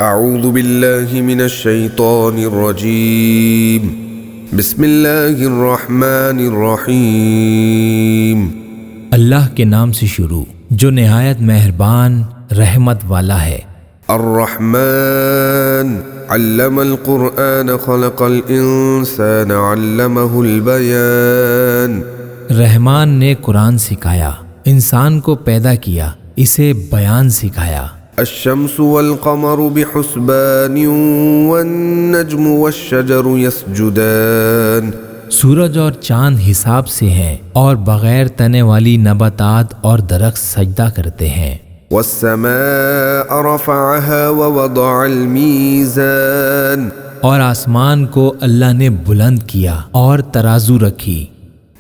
اعوذ باللہ من الشیطان الرجیم بسم اللہ الرحمن الرحیم۔ اللہ کے نام سے شروع جو نہایت مہربان رحمت والا ہے۔ الرحمن علم القرآن خلق الانسان علمہ البیان۔ رحمان نے قرآن سکھایا، انسان کو پیدا کیا، اسے بیان سکھایا۔ الشمس والقمر بحسبان والنجم والشجر يسجدان۔ سورج اور چاند حساب سے ہیں اور بغیر تنے والی نباتات اور درخت سجدہ کرتے ہیں۔ والسماء رفعها ووضع الميزان۔ اور آسمان کو اللہ نے بلند کیا اور ترازو رکھی۔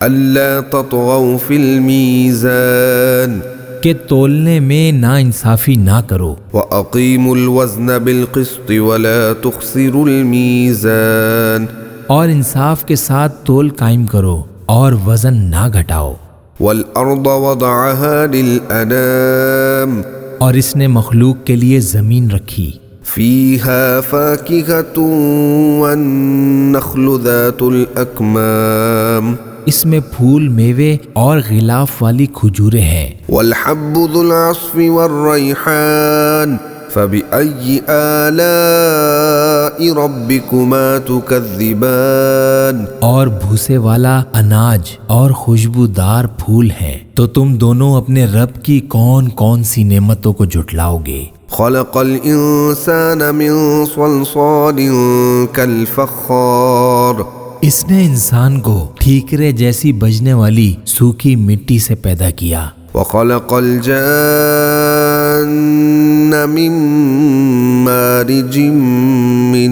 ألا تطغوا في الميزان۔ کہ تولنے میں نا انصافی نہ کرو۔ وأقيموا الوزن بالقسط ولا تخسروا الميزان۔ اور انصاف کے ساتھ تول قائم کرو اور وزن نہ گھٹاؤ۔ والأرض وضعها للأنام۔ اور اس نے مخلوق کے لیے زمین رکھی۔ فيها فاكهة والنخل ذات الأكمام۔ اس میں پھول، میوے اور غلاف والی کھجوریں ہیں۔ والحب ذو العصف والريحان۔ فبأي آلاء ربكما تكذبان۔ اور بھوسے والا اناج اور خوشبودار پھول ہیں، تو تم دونوں اپنے رب کی کون کون سی نعمتوں کو جھٹلاؤ گے۔ خلق الانسان من صلصال كالفخار۔ اس نے انسان کو ٹھیکرے جیسی بجنے والی سوکھی مٹی سے پیدا کیا۔ وخلق الجان من مارج من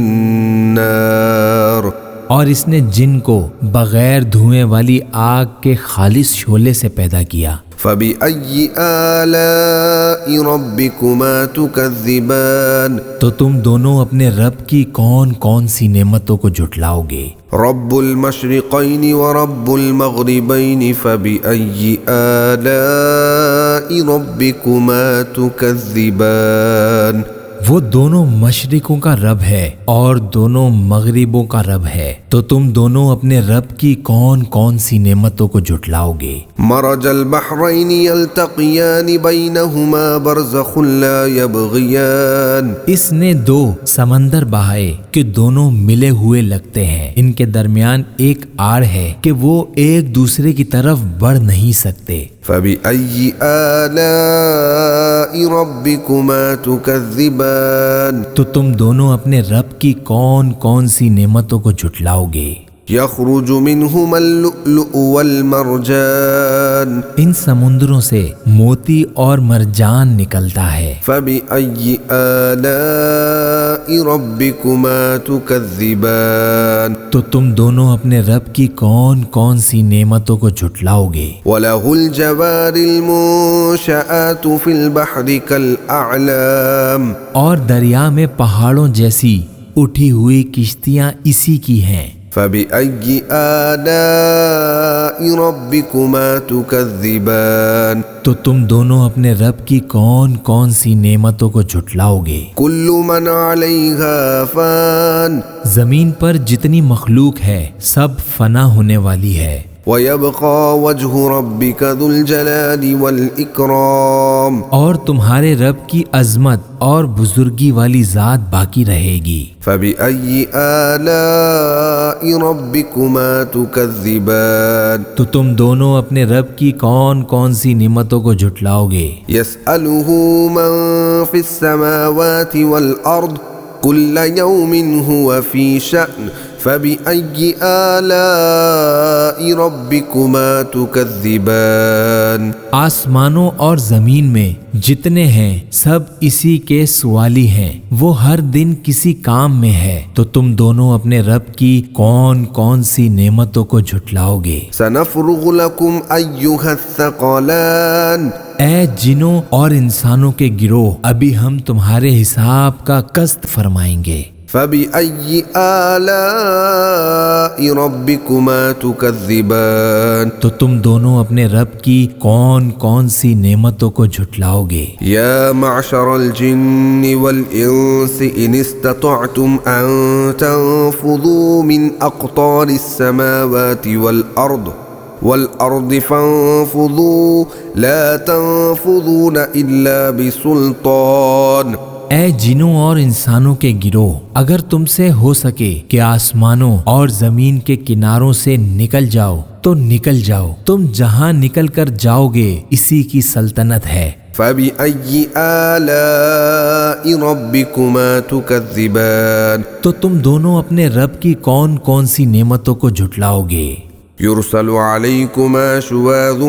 نار۔ اور اس نے جن کو بغیر دھوئیں والی آگ کے خالص شعلے سے پیدا کیا۔ فبأي آلاء ربكما تكذبان۔ تو تم دونوں اپنے رب کی کون کون سی نعمتوں کو جھٹلاؤ گے۔ رب المشرقین ورب المغربین فبأي آلاء ربكما تكذبان۔ وہ دونوں مشرقوں کا رب ہے اور دونوں مغربوں کا رب ہے، تو تم دونوں اپنے رب کی کون کون سی نعمتوں کو جھٹلاؤ گے۔ مرج البحرین یلتقیان بینہما برزخ لا یبغیان۔ اس نے دو سمندر بہائے کہ دونوں ملے ہوئے لگتے ہیں، ان کے درمیان ایک آڑ ہے کہ وہ ایک دوسرے کی طرف بڑھ نہیں سکتے۔ فبأي آلاء ربكما تكذبان۔ تو تم دونوں اپنے رب کی کون کون سی نعمتوں کو جھٹلاؤ گے۔ يخرج منهما اللؤلؤ والمرجان۔ ان سمندروں سے موتی اور مرجان نکلتا ہے۔ فبأي آلاء ربكما تكذبان۔ تو تم دونوں اپنے رب کی کون کون سی نعمتوں کو جھٹلاؤ گے۔ وله الجوار المنشآت في البحر كالأعلام۔ اور دریا میں پہاڑوں جیسی اٹھی ہوئی کشتیاں اسی کی ہیں۔ فبأي آلاء ربكما تكذبان۔ تو تم دونوں اپنے رب کی کون کون سی نعمتوں کو جھٹلاؤ گے۔ كل من عليها فان۔ زمین پر جتنی مخلوق ہے سب فنا ہونے والی ہے۔ ويبقى وجه ربك ذو الجلال والإكرام۔ اور تمہارے رب کی عظمت اور بزرگی والی ذات باقی رہے گی۔ فبأي آلاء ربكما تكذبان۔ تو تم دونوں اپنے رب کی کون کون سی نعمتوں کو جھٹلاؤ گے۔ يسأله من في السماوات والأرض كل يوم هو في شأن۔ فبأي آلاء ربكما تكذبان۔ آسمانوں اور زمین میں جتنے ہیں سب اسی کے سوالی ہیں، وہ ہر دن کسی کام میں ہے، تو تم دونوں اپنے رب کی کون کون سی نعمتوں کو جھٹلاؤ گے۔ سنفرغ لكم أيها الثقلان۔ اے جنوں اور انسانوں کے گروہ، ابھی ہم تمہارے حساب کا قسط فرمائیں گے۔ فبأي آلاء ربكما تكذبان تو تم دونوں اپنے رب کی کون کون سی نعمتوں کو جھٹلاؤ گے؟ يا معشر الجن والإنس إن استطعتم أن تنفذوا من أقطار السماوات والأرض فانفذوا لا تنفذون إلا بسلطان۔ اے جنوں اور انسانوں کے گروہ، اگر تم سے ہو سکے کہ آسمانوں اور زمین کے کناروں سے نکل جاؤ تو نکل جاؤ، تم جہاں نکل کر جاؤ گے اسی کی سلطنت ہے۔ فبأي آلاء ربكما تكذبان۔ تو تم دونوں اپنے رب کی کون کون سی نعمتوں کو جھٹلاؤ گے؟ يرسل عليكما شواظ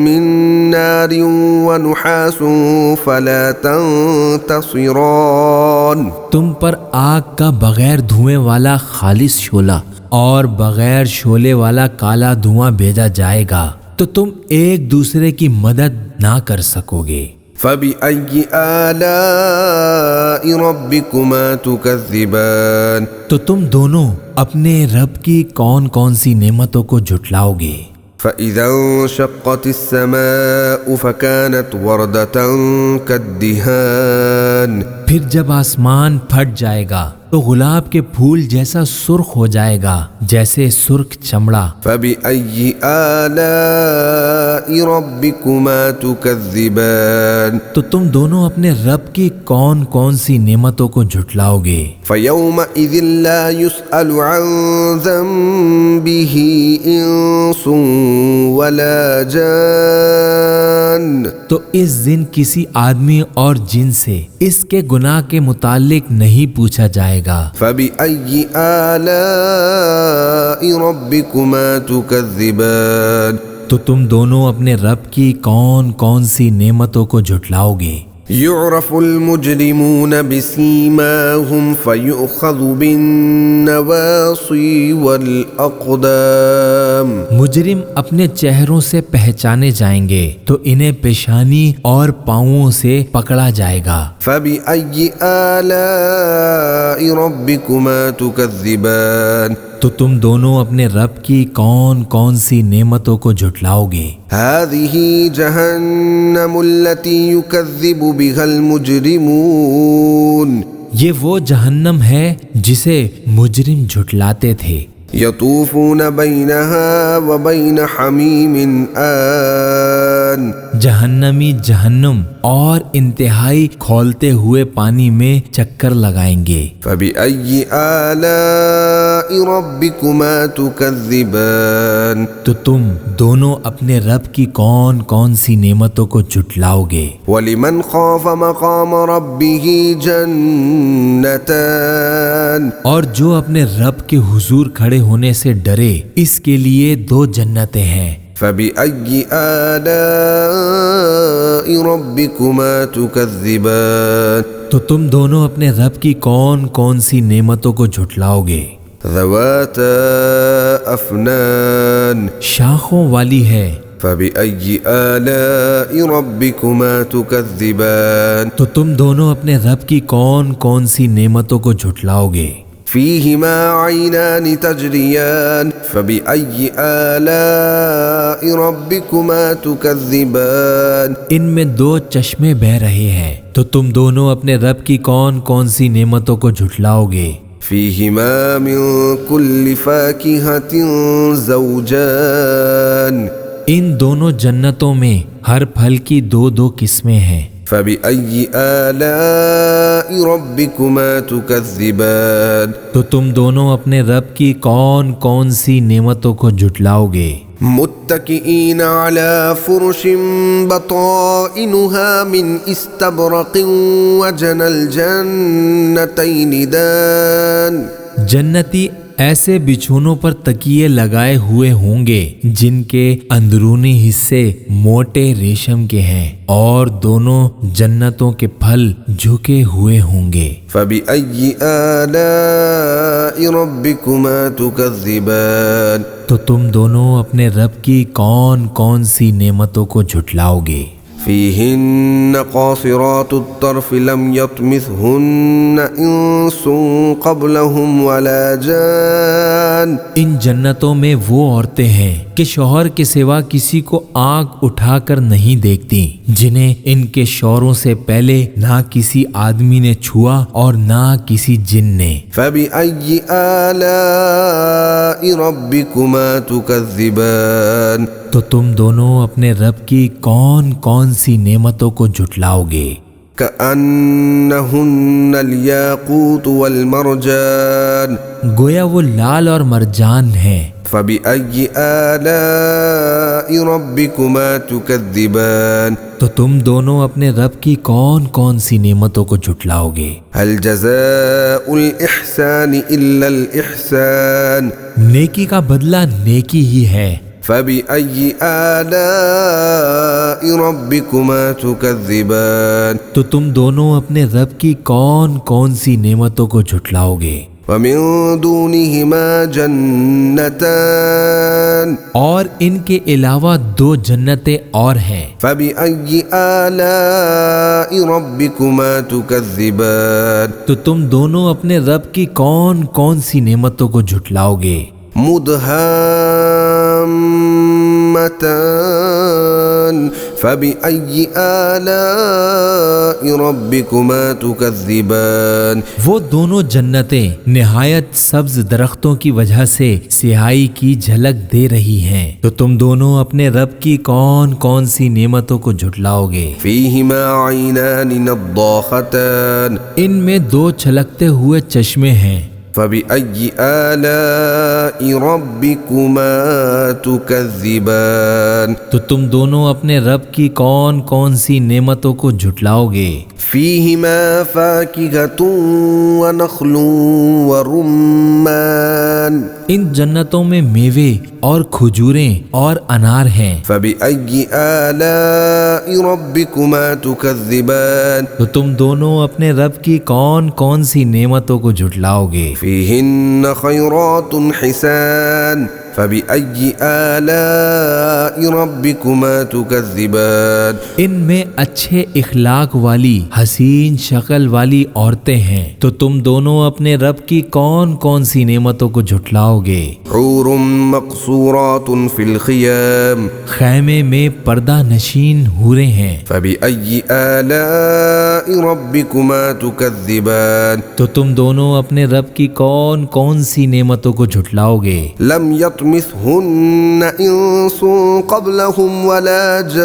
من نار ونحاس فلا تنتصران۔ تم پر آگ کا بغیر دھوئیں والا خالص شعلہ اور بغیر شعلے والا کالا دھواں بھیجا جائے گا تو تم ایک دوسرے کی مدد نہ کر سکو گے۔ فبأي آلاء ربكما تكذبان۔ تو تم دونوں اپنے رب کی کون کون سی نعمتوں کو جھٹلاؤ گے؟ فإذا انشقت السماء فكانت وردة كالدهان۔ پھر جب آسمان پھٹ جائے گا تو گلاب کے پھول جیسا سرخ ہو جائے گا جیسے سرخ چمڑا۔ فبأي آلاء ربكما تكذبان۔ تو تم دونوں اپنے رب کی کون کون سی نعمتوں کو جھٹلاؤ گے؟ فيومئذ لا يسأل عن ذنبه إنس ولا جان۔ تو اس دن کسی آدمی اور جن سے اس کے گناہ کے متعلق نہیں پوچھا جائے گا۔ فبأي آلاء ربكما تكذبان۔ تو تم دونوں اپنے رب کی کون کون سی نعمتوں کو جھٹلاؤ گے؟ يعرف المجرمون بسيماهم فيؤخذ بالنواصي والأقدام۔ مجرم اپنے چہروں سے پہچانے جائیں گے تو انہیں پیشانی اور پاؤں سے پکڑا جائے گا۔ فبأي آلاء ربكما تكذبان۔ تو تم دونوں اپنے رب کی کون کون سی نعمتوں کو جھٹلاؤ گے؟ هذه جهنم التي يكذب بها المجرمون۔ یہ وہ جہنم ہے جسے مجرم جھٹلاتے تھے۔ يطوفون بينها وبين حميم آن۔ جہنمی جہنم اور انتہائی کھولتے ہوئے پانی میں چکر لگائیں گے۔ فبأي آلاء ربكما تكذبان۔ تو تم دونوں اپنے رب کی کون کون سی نعمتوں کو جھٹلاؤ گے؟ ولمن خاف مقام ربه جنتان۔ اور جو اپنے رب کے حضور کھڑے ہونے سے ڈرے اس کے لیے دو جنتیں ہیں۔ فبأي آلاء ربكما تكذبان۔ تو تم دونوں اپنے رب کی کون کون سی نعمتوں کو جھٹلاؤ گے؟ ذواتا افنان۔ شاخوں والی ہے۔ فبأي آلاء ربكما تكذبان۔ تو تم دونوں اپنے رب کی کون کون سی نعمتوں کو جھٹلاؤ گے؟ فيهما عينان تجريان۔ فبأي آلاء ربكما تكذبان۔ ان میں دو چشمے بہہ رہے ہیں تو تم دونوں اپنے رب کی کون کون سی نعمتوں کو جھٹلاؤ گے؟ فيهما من كل فاكهة زوجان۔ ان دونوں جنتوں میں ہر پھل کی دو دو قسمیں ہیں۔ فبأي آلاء ربكما تكذبان۔ تو تم دونوں اپنے رب کی کون کون سی نعمتوں کو جھٹلاؤ گے؟ متكئين على فرش بطائنها من استبرق وجنى الجنتين دان۔ جنتی ایسے بچھونوں پر تکیے لگائے ہوئے ہوں گے جن کے اندرونی حصے موٹے ریشم کے ہیں اور دونوں جنتوں کے پھل جھکے ہوئے ہوں گے۔ فبأي آلاء ربكما تكذبان۔ تو تم دونوں اپنے رب کی کون کون سی نعمتوں کو جھٹلاؤ گے؟ فيهن قاصرات الطرف لم يطمثهن إنس قبلهم ولا جان ان جنتوں میں وہ عورتیں ہیں کہ شوہر کے سوا کسی کو آنکھ اٹھا کر نہیں دیکھتی، جنہیں ان کے شوہروں سے پہلے نہ کسی آدمی نے چھوا اور نہ کسی جن نے۔ فبأي آلاء ربكما تكذبان تو تم دونوں اپنے رب کی کون کون سی نعمتوں کو جھٹلاؤ گے؟ كأنهن الياقوت والمرجان گویا وہ لال اور مرجان ہیں۔ فبأي آلاء ربكما تكذبان تو تم دونوں اپنے رب کی کون کون سی نعمتوں کو جھٹلاؤ گے؟ هل جزاء الإحسان إلا الإحسان نیکی کا بدلہ نیکی ہی ہے۔ فبأي آلاء ربكما تكذبان تو تم دونوں اپنے رب کی کون کون سی نعمتوں کو جھٹلاؤ گے؟ ومن دونهما جنتان اور ان کے علاوہ دو جنتیں اور ہیں۔ فبأي آلاء ربكما تكذبان تو تم دونوں اپنے رب کی کون کون سی نعمتوں کو جھٹلاؤ گے؟ مدهامتان فبأي آلاء ربكما تكذبان وہ دونوں جنتیں نہایت سبز درختوں کی وجہ سے سیاہی کی جھلک دے رہی ہیں، تو تم دونوں اپنے رب کی کون کون سی نعمتوں کو جھٹلاؤ گے؟ فيهما عينان نضاختان ان میں دو چھلکتے ہوئے چشمے ہیں۔ فبأي آلاء ربكما تكذبان تو تم دونوں اپنے رب کی کون کون سی نعمتوں کو جھٹلاؤ گے؟ فيهما فاكهة ونخل ورمان ان جنتوں میں میوے اور کھجوریں اور انار ہیں۔ فبأي آلاء ربكما تكذبان تو تم دونوں اپنے رب کی کون کون سی نعمتوں کو جھٹلاؤ گے؟ فيهن خيرات حسان فبأي آلاء ربكما تكذبان ان میں اچھے اخلاق والی حسین شکل والی عورتیں ہیں، تو تم دونوں اپنے رب کی کون کون سی نعمتوں کو جھٹلاؤ گے؟ حور مقصورات في الخيام خیمے میں پردہ نشین حوریں ہیں۔ فبأي آلاء ربكما تكذبان تو تم دونوں اپنے رب کی کون کون سی نعمتوں کو جھٹلاؤ گے؟ لم يطمثهن انس قبلهم ولا جان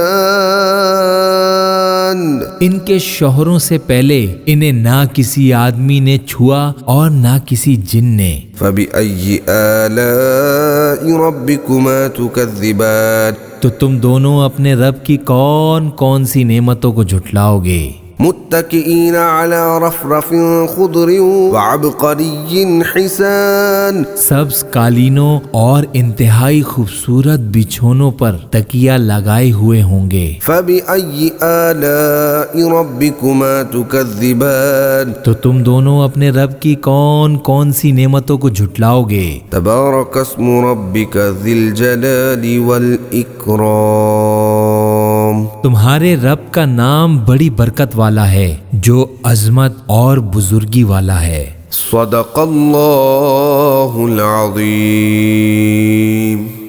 ان کے شوہروں سے پہلے انہیں نہ کسی آدمی نے چھوا اور نہ کسی جن نے۔ فبأي آلاء ربكما تكذبان تو تم دونوں اپنے رب کی کون کون سی نعمتوں کو جھٹلاؤ گے؟ متكئين على رفرف خضر وعبقري حسان سبز قالینوں اور انتہائی خوبصورت بچھونوں پر تکیہ لگائے ہوئے ہوں گے۔ فبأي آلاء ربكما تكذبان تو تم دونوں اپنے رب کی کون کون سی نعمتوں کو جھٹلاؤ گے؟ تبارك اسم ربك ذي الجلال والإكرام تمہارے رب کا نام بڑی برکت والا ہے جو عظمت اور بزرگی والا ہے۔ صدق اللہ العظیم۔